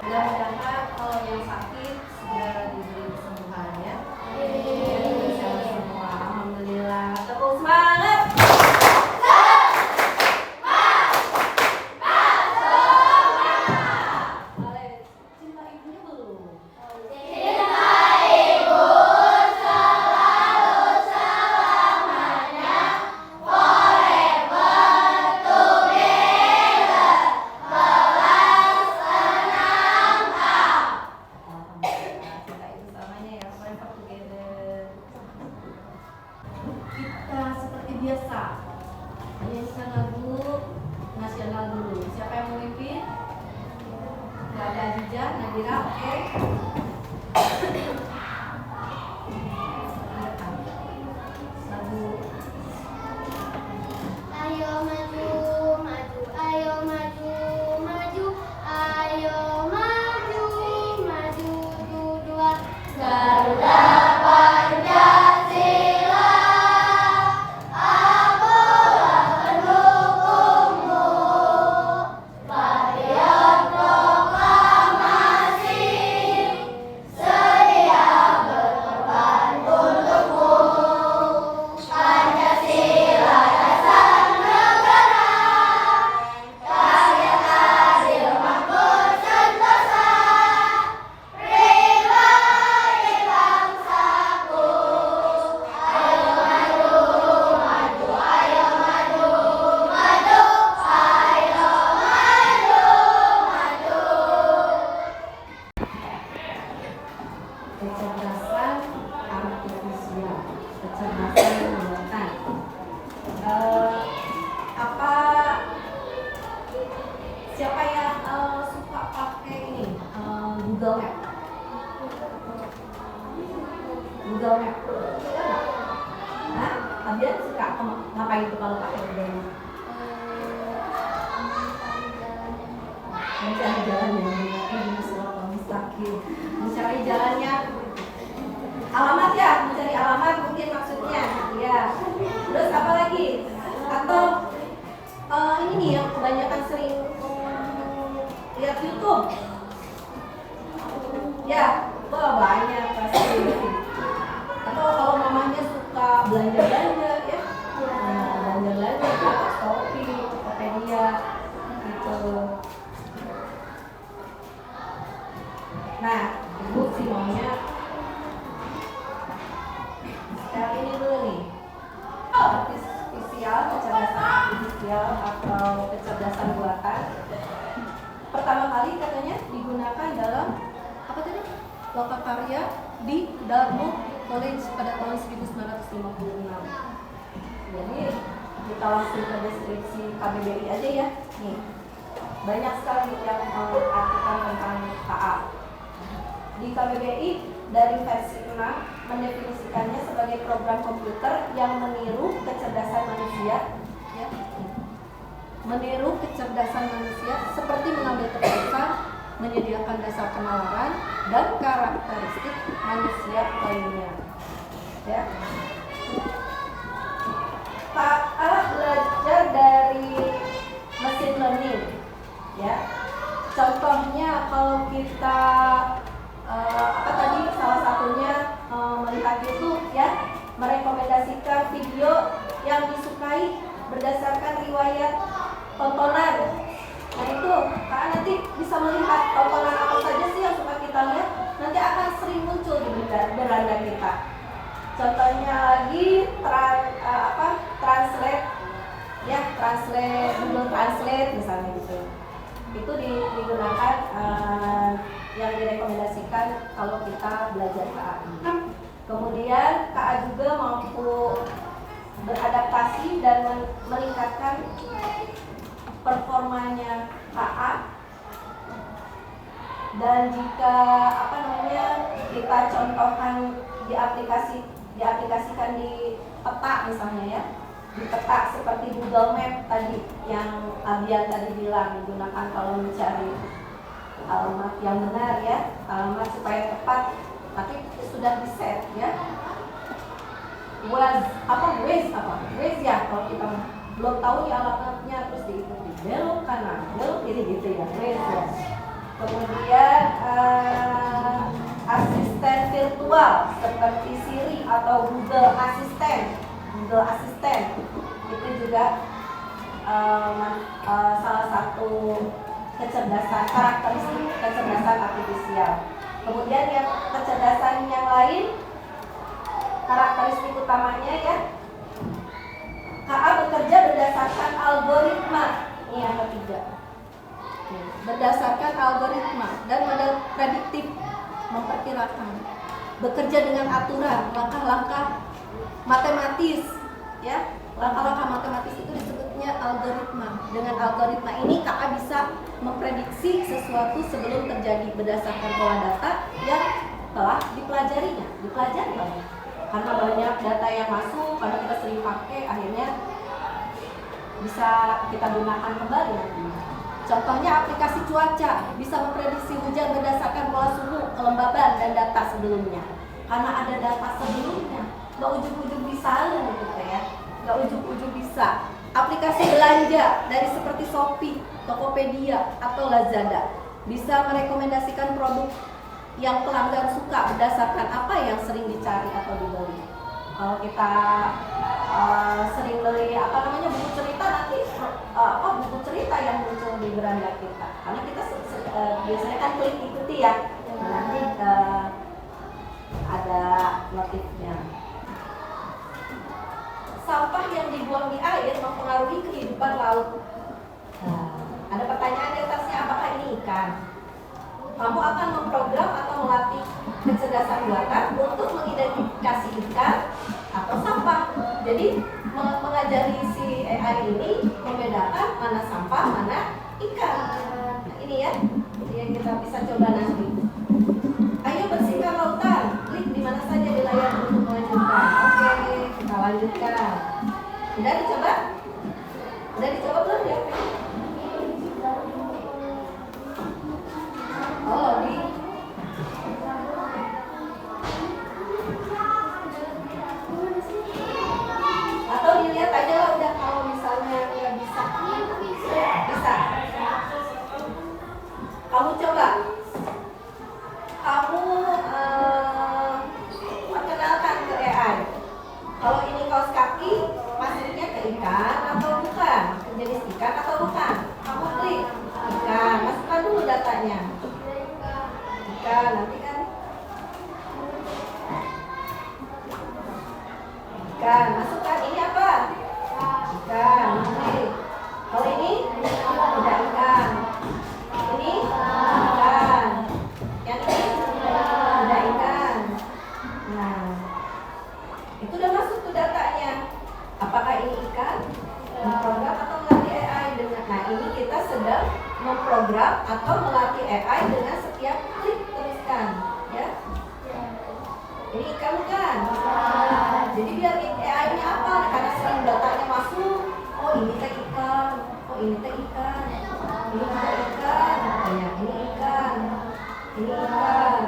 Mudah-mudahan kalau yang sakit segera diberi kesembuhan ya. Semua, alhamdulillah. Tepuk semangat. Cinta ibunya belum? Kita seperti biasa menyanyikan lagu nasional dulu. Siapa yang memimpin? Gak ada Aziza, Nadira, oke. Lagu Ayo maju, maju, ayo maju, maju, ayo maju, maju, dua, Garuda Pancasila, akulah pendukungmu, patriot proklamasi, sedia berkorban untukmu, Pancasila dasar negara, rakyat adil makmur sentosa, pribadi bangsaku, ayo maju, maju, ayo maju, maju, ayo maju, maju. kecerdasan artifisial, kecerdasan buatan. Apa siapa yang suka pakai ini Google Map? Google Map suka nggak? Hah? Kalian suka ngapain tuh kalau pakai Google Map? Mencari jalannya, mencari jalannya, alamat ya, mencari alamat mungkin maksudnya, ya. Terus apa lagi? Atau ini nih yang kebanyakan sering lihat YouTube, ya, wah banyak pasti. Atau kalau mamanya suka belanja-belanja, ya, belanja-belanja, apa Shopee, Tokopedia, gitu. Nah, ibu sih maunya sekarang ini dulu nih, artifisial, kecerdasan artifisial atau kecerdasan buatan. Pertama kali katanya digunakan dalam apa tadi? Lokakarya di Dartmouth College pada tahun 1956. Jadi kita langsung ke deskripsi KBBI aja ya. Nih, banyak sekali yang artikan tentang KA. Di KBBI dari versi 6 mendefinisikannya sebagai program komputer yang meniru kecerdasan manusia, ya. Meniru kecerdasan manusia seperti mengambil keputusan, menyediakan dasar penalaran dan karakteristik manusia lainnya. Ya. KA belajar dari machine learning, ya. Contohnya kalau kita apa tadi salah satunya melihat YouTube, ya, merekomendasikan video yang disukai berdasarkan riwayat tontonan. Nah itu Kak nanti bisa melihat tontonan apa saja sih yang suka kita lihat, nanti akan sering muncul di beranda kita. Contohnya lagi translate, ya, Google Translate misalnya gitu. Itu digunakan yang direkomendasikan kalau kita belajar KA. Kemudian KA juga mampu beradaptasi dan meningkatkan performanya KA. Dan jika kita contohkan diaplikasikan di peta misalnya, ya, di peta seperti Google Map tadi yang Abian tadi bilang digunakan kalau mencari alamat yang benar, ya, alamat supaya tepat, tapi sudah di set, ya. Waze ya, kalau kita belum tahu ya alamatnya terus diikuti belok kanan belok kiri gitu ya, Waze ya. Kemudian asisten virtual seperti Siri atau Google Assistant itu juga salah satu karakteristik kecerdasan artifisial. Kemudian yang kecerdasan yang lain, karakteristik utamanya ya, KA bekerja berdasarkan algoritma. Ini yang ketiga, berdasarkan algoritma dan model prediktif, memperkirakan, bekerja dengan aturan, langkah-langkah matematis ya. Langkah-langkah matematis itu disebutnya algoritma. Dengan algoritma ini KA bisa memprediksi sesuatu sebelum terjadi berdasarkan pola data yang telah dipelajari banyak. Karena banyak data yang masuk, karena kita sering pakai, akhirnya bisa kita gunakan kembali nanti. Contohnya aplikasi cuaca bisa memprediksi hujan berdasarkan pola suhu, kelembaban, dan data sebelumnya. Karena ada data sebelumnya, nggak ujug-ujug bisa gitu ya. Nggak ujug-ujug bisa. Aplikasi belanja dari seperti Shopee, Tokopedia, atau Lazada bisa merekomendasikan produk yang pelanggan suka berdasarkan apa yang sering dicari atau dibeli. Kalau kita sering beli buku cerita, nanti buku cerita yang muncul di beranda kita. Karena kita biasanya kan klik ikuti ya. Nanti ada notifnya. Sampah yang dibuang di air mempengaruhi kehidupan laut. Ada pertanyaan di atasnya, apakah ini ikan? Kamu akan memprogram atau melatih kecerdasan buatan untuk mengidentifikasi ikan atau sampah. Jadi mengajari si AI ini membedakan mana sampah, mana ikan. Nah, ini ya, yang kita bisa coba nanti. Ayo bersihkan lautan. Klik di mana saja di layar untuk melanjutkan. Oke, kita lanjutkan. Udah dicoba? Udah dicoba belum ya? Oh, atau dilihat aja lah udah, kalau misalnya nggak bisa. Bisa. Kamu coba. Kamu perkenalkan ke AI. Kalau ini kaos kaki, masuknya ke ikan atau bukan? Ke jenis ikan atau bukan? Kamu klik ikan, masukkan dulu datanya. Ikan, nanti kan ikan, masukkan ini apa? Ikan, klik. Kalau ini udah ikan. Ini ikan. Yang ini udah ikan. Nah, itu udah masuk tuh datanya. Apakah ini ikan? Memprogram atau melatih AI dengan, nah ini kita sedang memprogram atau melatih AI dengan setiap klik teruskan, ya. Ini ikan bukan? Jadi biar AI-nya apa? Karena sering datanya masuk. Oh ini teh ikan. Oh ini teh ikan. Ini juga ikan. Katanya ini ikan. Ini ikan.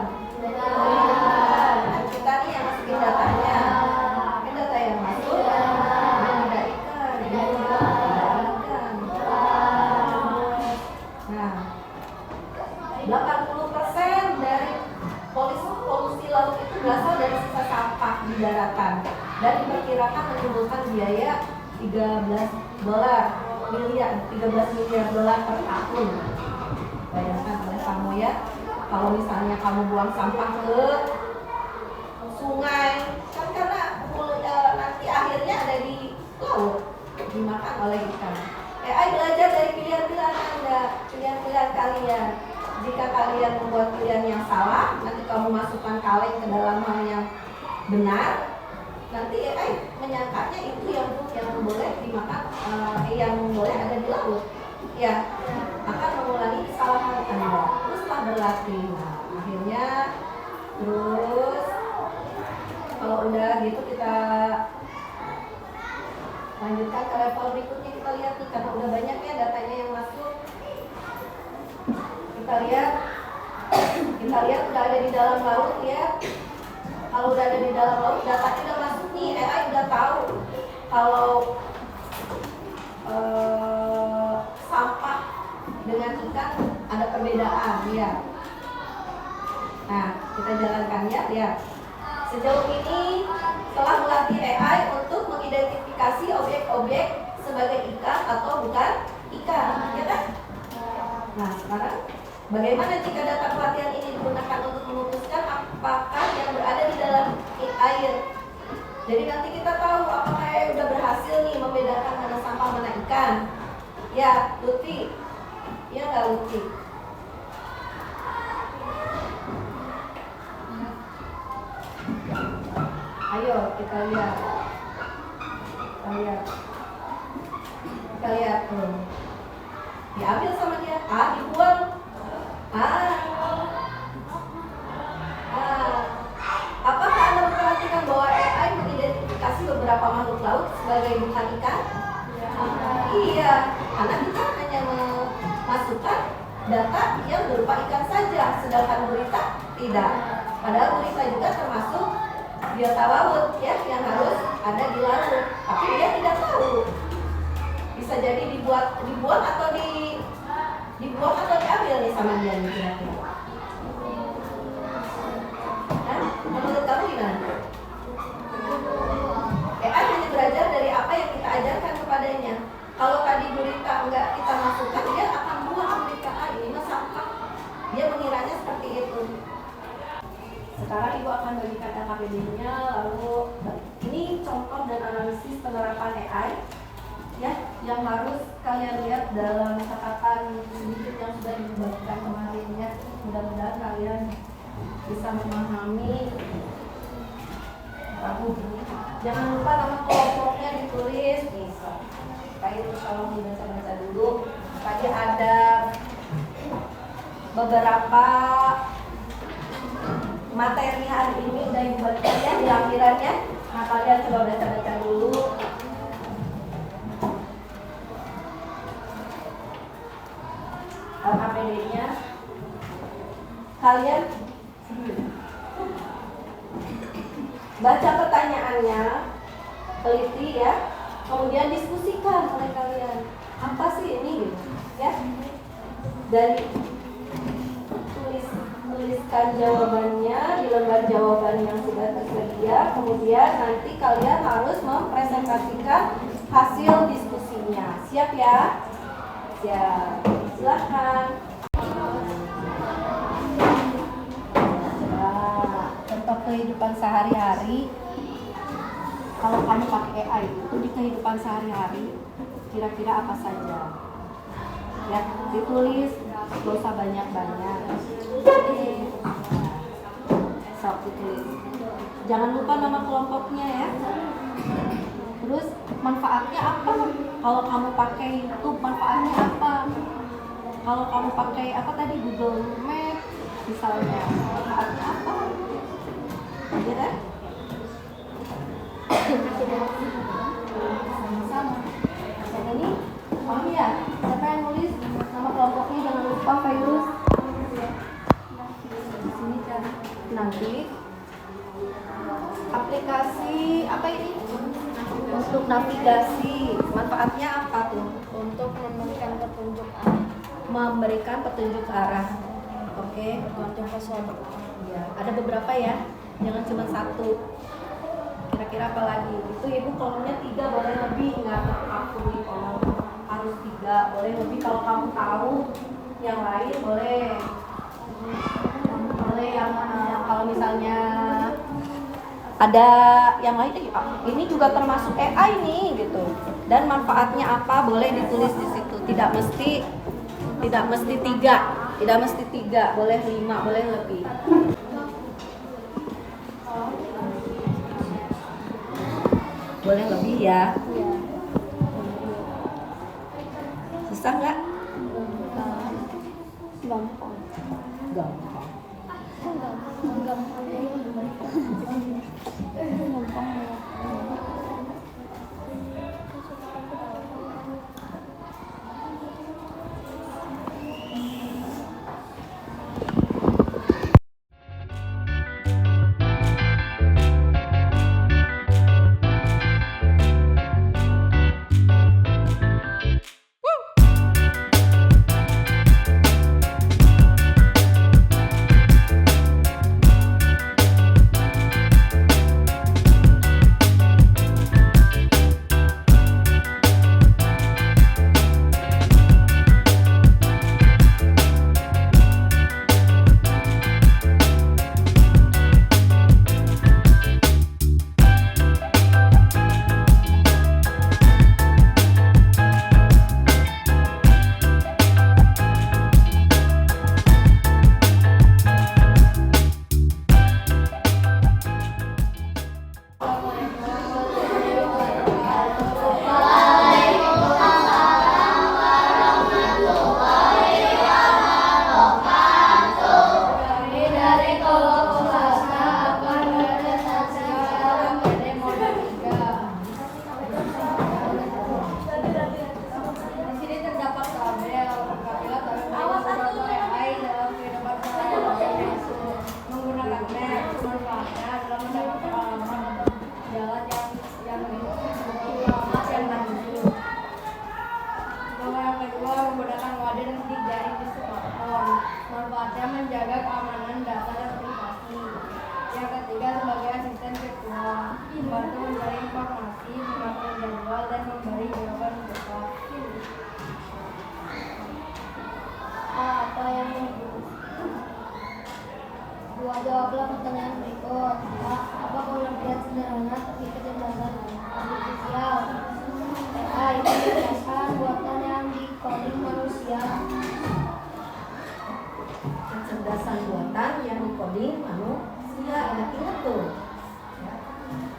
Oh ini ikan. Nah, kita nih yang masukin datanya. Ini data yang masuk. Ini ada ikan. Ini juga ada ikan. Nah, 80% dari polusi laut itu berasal dari sisa sampah di daratan dan diperkirakan menimbulkan biaya 13 miliar dolar per tahun. Bayangkan oleh kamu ya, kalau misalnya kamu buang sampah ke sungai, kan karena nanti akhirnya ada di laut, dimakan oleh ikan. AI belajar dari pilihan-pilihan Anda, pilihan-pilihan kalian. Jika kalian membuat pilihan yang salah, nanti kamu masukkan kaleng ke dalam hal yang benar, nanti AI menyangkanya itu yang boleh dimakan, yang boleh ada di laut. Ya, akan mengulangi kesalahan Anda. Teruslah berlatih. Nah, akhirnya terus kalau udah gitu kita lanjutkan ke level berikutnya. Kita lihat nih, karena udah banyak ya datanya yang masuk. Kita lihat udah ada di dalam laut ya. Kalau udah ada di dalam laut, datanya udah masuk nih, AI udah tahu kalau sampah dengan ikan ada perbedaan ya. Nah, kita jalankan ya, lihat. Sejauh ini telah melatih AI untuk mengidentifikasi objek-objek sebagai ikan atau bukan ikan, ya kan? Nah, sekarang bagaimana jika data pelatihan ini digunakan untuk memutuskan apakah yang berada di dalam air? Jadi nanti kita tahu apakah AI udah berhasil nih membedakan mana sampah mana ikan. Ya, Lutfi. Ya nggak Lutfi? Ayo kita lihat. Kita lihat tuh. Diambil sama dia. Dibuang. Apakah Anda memperhatikan bahwa AI mengidentifikasi beberapa makhluk laut sebagai bukan ikan? Iya, karena kita hanya memasukkan data yang berupa ikan saja, sedangkan gurita tidak. Padahal gurita juga termasuk biota laut ya, yang harus ada di laut. Tapi dia tidak tahu. Bisa jadi dibuang atau diambil nih sama dia nih kira-kira. Menurut kamu gimana? AI hanya belajar dari apa yang kita ajarkan kepadanya. Kalau tadi gurita enggak kita masukkan, dia akan buang gurita. Ini mah sampah. Dia mengiranya seperti itu. Sekarang Ibu akan bagikan LKPD-nya, lalu ini contoh dan analisis penerapan AI ya, yang harus kalian lihat dalam catatan sedikit yang sudah dibagikan kemarin ya. Mudah-mudahan kalian bisa memahami. Jangan lupa nama kelompoknya ditulis, bisa. Kayak tolong dibaca-baca dulu. Tadi ada beberapa materi hari ini udah dibagikan ya di lampirannya. Nah, kalian coba baca-baca dulu. LKPD-nya kalian baca pertanyaannya, teliti ya, kemudian diskusikan oleh kalian apa sih ini gitu ya, dari tuliskan jawabannya di lembar jawaban yang sudah tersedia, kemudian nanti kalian harus mempresentasikan hasil diskusinya. Siap ya? Siap. Silahkan. Contoh kehidupan sehari-hari. Kalau kamu pakai AI itu di kehidupan sehari-hari kira-kira apa saja? Ya, ditulis, gak usah banyak-banyak. Sok ditulis. Jangan lupa nama kelompoknya ya. Terus manfaatnya apa? Kalau kamu pakai YouTube manfaatnya apa? Kalau kamu pakai apa tadi, Google Map misalnya, manfaatnya apa? Ya kan? Sama-sama. Yang ini paham ya? Siapa yang nulis nama kelompoknya? Jangan lupa Fairuz. Di sini kan nanti aplikasi apa ini? Untuk navigasi. Manfaatnya apa tuh? Untuk memberikan petunjuk arah. Memberikan petunjuk arah. Oke, Petunjuk pesona. ya, ada beberapa ya, jangan cuma satu. Kira-kira apa lagi? Itu Ibu kolomnya 3, boleh lebih, nggak terpaku di kolom harus 3, boleh lebih. Kalau kamu tahu yang lain boleh yang kalau misalnya ada yang lain, ini juga termasuk AI nih gitu. Dan manfaatnya apa? Boleh ditulis di situ. Tidak mesti 3, boleh 5, boleh lebih. Boleh lebih ya. Susah nggak? Gampang. Gampang. Manfaatnya menjaga keamanan data dan privasi. Yang ketiga, sebagai asisten virtual, membantu mencari informasi, mengatur jadwal, dan memberi jawaban cepat. Apa yang jawablah pertanyaan berikut. A. Apa pengertian sederhana bagi kecerdasan artifisial? A. Itu kecerdasan buatan yang dikoding manusia. Kecerdasan buatan yang dikoding manusia. Ingat tuh.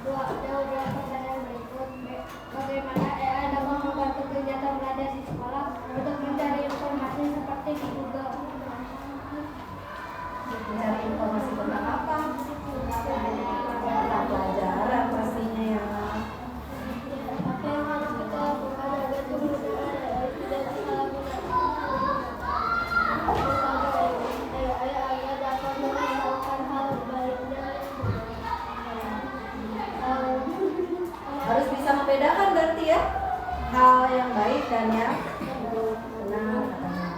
Dua. Jawablah pertanyaan berikut. B. Bagaimana AI dapat membantu kegiatan belajar di sekolah untuk mencari informasi seperti di Google? Mencari informasi tentang apa? Tentang pelajaran pastinya ya. Apa yang harus kita lakukan agar kemudian AI tidak disalahgunakan? AI agar dapat menghasilkan hal baik dan Harus bisa membedakan berarti ya hal yang baik dan yang benar katanya.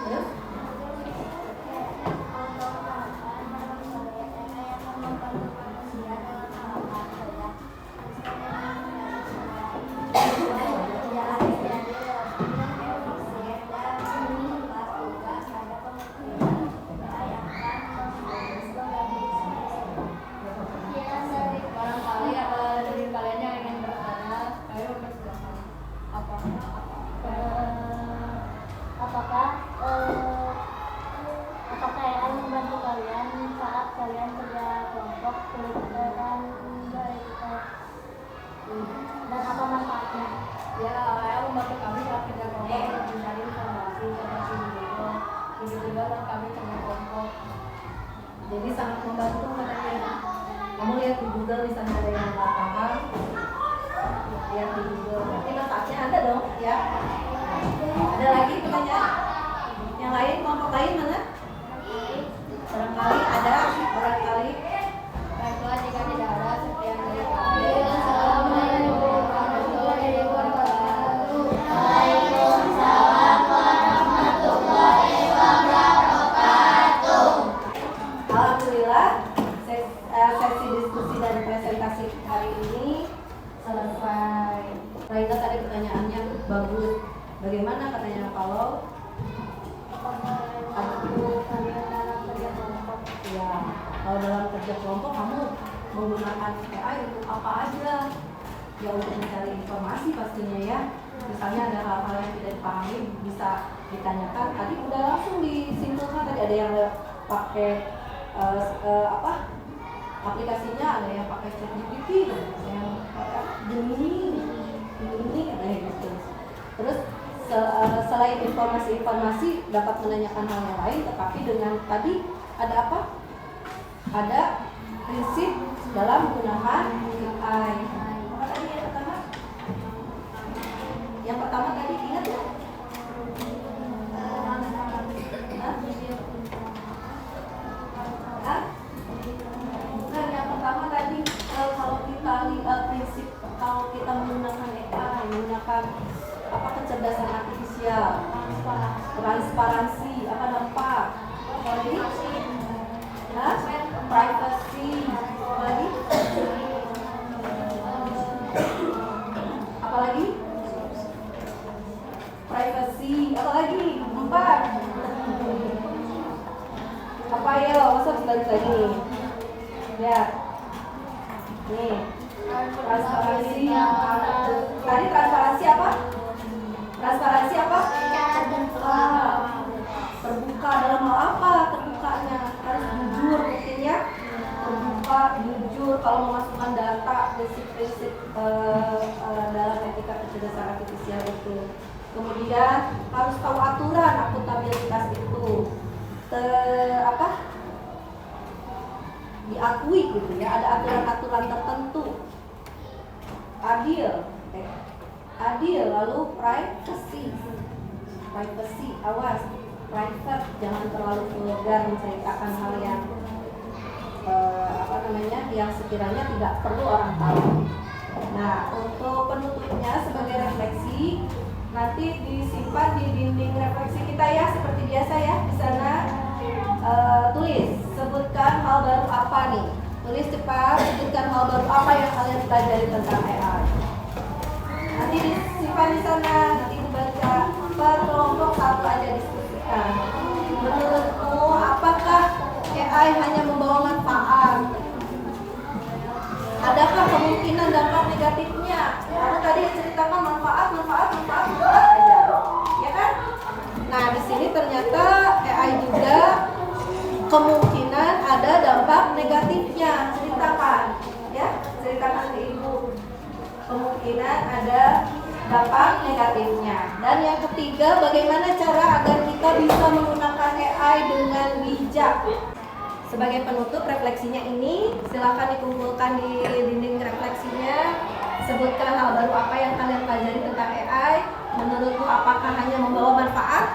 Terus barangkali ada dari kalian yang ingin bertanya, ayo bersilakan. Apakah AI membantu kalian saat kalian kerja kelompok dan apa manfaatnya? Ya, AI membantu kami saat kerja kelompok untuk mencari informasi seperti di Google. Begitu juga saat kami kerja kelompok. jadi sangat membantu katanya. Kamu lihat di Google misalnya ada yang nggak paham, lihat di Google. Berarti manfaatnya ada dong ya. Ada lagi pertanyaan? Yang lain, kelompok lain mana? Barangkali ada, barangkali. Baiklah, jika tidak ada, sekian dari kami. Assalamualaikum warahmatullahi wabarakatuh. Alhamdulillah, sesi diskusi dan presentasi hari ini selesai. Raina tadi pertanyaannya bagus. Bagaimana katanya kalau ya, kalau dalam kerja kelompok kamu menggunakan AI untuk apa aja? Ya untuk mencari informasi pastinya ya. Misalnya ada hal-hal yang tidak dipahami bisa ditanyakan. Tadi udah langsung disimpulkan, tadi ada yang pakai aplikasinya, ada yang pakai ChatGPT, ada yang pakai Gemini kayak gitu. Terus selain informasi dapat menanyakan hal yang lain, tetapi dengan tadi ada apa? Ada prinsip dalam menggunakan AI. Apa tadi yang pertama? Yang pertama tadi ingat ya? Nah, yang pertama tadi kalau kita lihat prinsip, kalau kita menggunakan AI, menggunakan apa, kecerdasan artifisial, transparansi, apa nampak? Apa lagi? Nah, privacy, apa lagi? Apa lagi? Privacy, apa lagi? Empat. Apa ya? Masa balik lagi? Ya, nih transparansi. Tadi transparansi apa? Transparansi apa? Terbuka dalam hal apa? Terbukanya harus jujur mungkin ya. Terbuka, jujur kalau memasukkan data, prinsip-prinsip dalam etika kecerdasan artifisial itu. Kemudian harus tahu aturan akuntabilitas itu. Diakui gitu ya, ada aturan-aturan tertentu. Adil, lalu privacy, awas, private, jangan terlalu vulgar menceritakan hal yang yang sekiranya tidak perlu orang tahu. Nah, untuk penutupnya sebagai refleksi, nanti disimpan di dinding refleksi kita ya, seperti biasa ya, di sana apa nih? Tulis cepat, sebutkan hal baru apa yang kalian pelajari tentang AI. Nanti disimpan di sana, nanti dibaca per kelompok satu aja diskusikan. Menurutmu apakah AI hanya membawa manfaat? Adakah kemungkinan dampak negatifnya? Kamu tadi ceritakan manfaat aja, ya kan? Nah, di sini ternyata AI juga kemungkinan ada dampak negatifnya. Ceritakan ke ibu. Kemungkinan ada dampak negatifnya. Dan yang ketiga, bagaimana cara agar kita bisa menggunakan AI dengan bijak? Sebagai penutup refleksinya ini, silakan dikumpulkan di dinding refleksinya. Sebutkan hal baru apa yang kalian pelajari tentang AI. Menurutmu apakah hanya membawa manfaat?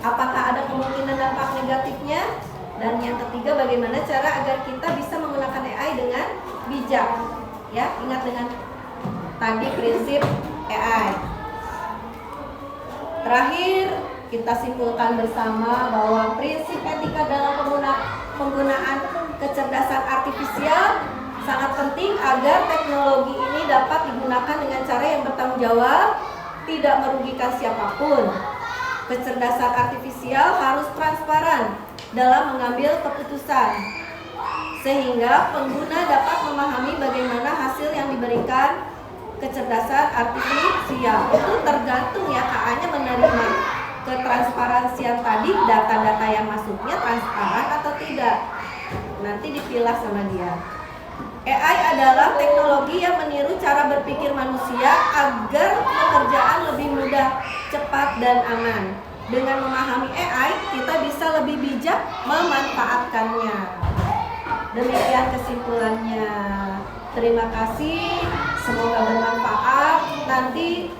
Apakah ada kemungkinan dampak negatifnya? Dan yang ketiga, bagaimana cara agar kita bisa menggunakan AI dengan bijak? Ya, ingat dengan tadi prinsip AI. Terakhir, kita simpulkan bersama bahwa prinsip etika dalam penggunaan kecerdasan artifisial sangat penting agar teknologi ini dapat digunakan dengan cara yang bertanggung jawab, tidak merugikan siapapun. Kecerdasan artifisial harus transparan dalam mengambil keputusan, sehingga pengguna dapat memahami bagaimana hasil yang diberikan kecerdasan artifisial. Itu tergantung ya KA-nya menerima ketransparansian tadi, data-data yang masuknya transparan atau tidak. Nanti dipilah sama dia. AI adalah teknologi yang meniru cara berpikir manusia agar pekerjaan lebih mudah, cepat, dan aman. Dengan memahami AI, kita bisa lebih bijak memanfaatkannya. Demikian kesimpulannya. Terima kasih, semoga bermanfaat. Nanti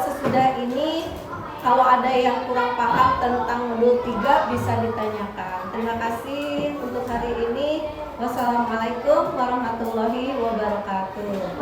sesudah ini kalau ada yang kurang paham tentang modul 3 bisa ditanyakan. Terima kasih untuk hari ini. Wassalamualaikum warahmatullahi wabarakatuh.